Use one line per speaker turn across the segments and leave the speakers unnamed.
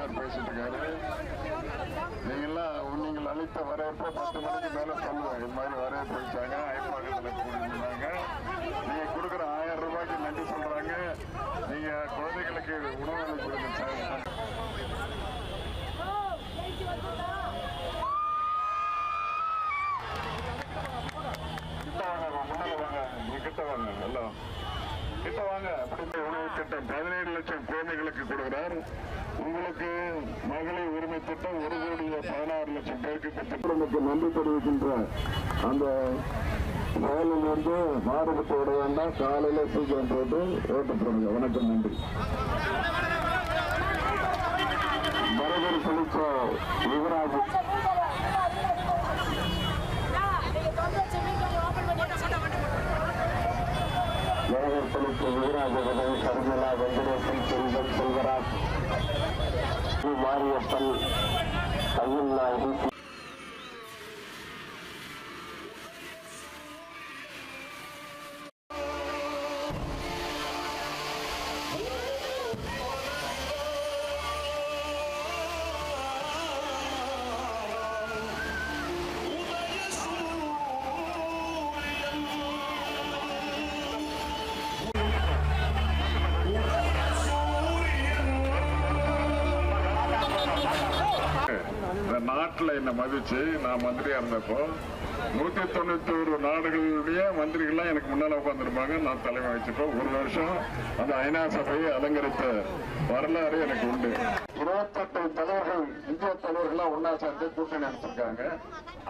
தனியார் பேசிட்டு இருக்காரு. நீங்கள் அளித்த வரவேற்பு 10 மணிக்கு மேல சொல்லுவேன். இது மாதிரி வரவேற்பு வச்சாங்க, ஐப்பாக்கத்தில் கூடியிருந்தாங்க. நீங்க கொடுக்குற 1000 ரூபாய்க்கு நன்றி சொல்றாங்க. நீங்க குழந்தைகளுக்கு உணவு அளிக்கிறீங்க சார். முன்னால வாங்க, கிட்ட வாங்க, எல்லாம் கிட்ட வாங்க. அப்படி உணவு திட்டம் 17 லட்சம் குழந்தைகளுக்கு கொடுக்கிறார். உங்களுக்கு மகளிர் உரிமை திட்டம் 1,16,00,000 பேருக்கு கொடுத்து நன்றி தெரிவிக்கின்ற அந்த செயலில் வந்து மாறுபட்டு விட வேண்டாம். காலையில சீக்கிரம் போட்டு ஓட்டு போடுங்க. வணக்கம், நன்றி. மரபர் செலுத்த யுவராஜ் யுவராஜ் சர்மிளா வெங்கடேசன் செல்வன் செல்வராஜ் மாரியப்பன் அய்யன்னாயி நாட்டில் என்ன மதிச்சு நான் மந்திரியா இருந்தப்போ 191 நாடுகளுடைய மந்திரிகள்லாம் எனக்கு முன்னால உட்காந்துருப்பாங்க. நான் தலைமை வச்சுப்போ ஒரு வருஷம் அந்த ஐநா சபையை அலங்கரித்த வரலாறு எனக்கு உண்டு. 28 தலைவர்கள், இந்திய தலைவர்கள்லாம் ஒன்னா சேர்ந்து கூட்டணி அனுப்பிச்சிருக்காங்க.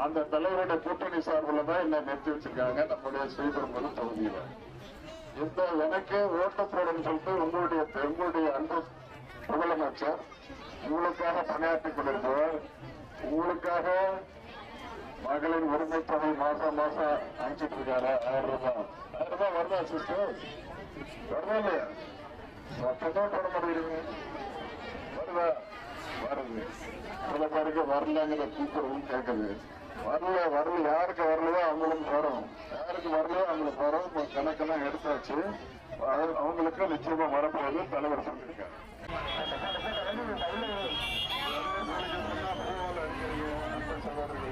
அந்த தலைவருடைய கூட்டணி சார்பில் தான் என்ன நிறுத்தி வச்சிருக்காங்க நம்முடைய ஸ்ரீபெரும்புதூர் தொகுதியில. இந்த எனக்கு ஓட்டு போடணும்னு சொல்லிட்டு உங்களுடைய அன்பு முதலமைச்சர் உங்களுக்காக பணியாற்றிக் கொண்டிருப்பவர், உங்களுக்காக மகளிர் உரிமை தொகை மாசம் அனுப்பிச்சிட்டு இருக்காரு. 1000 ரூபாய் வருதா சிஸ்டர்? வருதா இல்லையா? மொத்தம் போட முடியுங்க. வருதா? வருது. சில பேருக்கு வரலங்கிற கூப்பிடுறதும் கேட்குது. வரல யாருக்கு வரலையோ அவங்களுக்கு வரும், யாருக்கு வரலையோ அவங்களுக்கு வரும். கணக்கெல்லாம் எடுத்தாச்சு. அவங்களுக்கு நிச்சயமா வரப்போகுது தலைவர் சொல்லியிருக்காரு. சகோதரர்கள்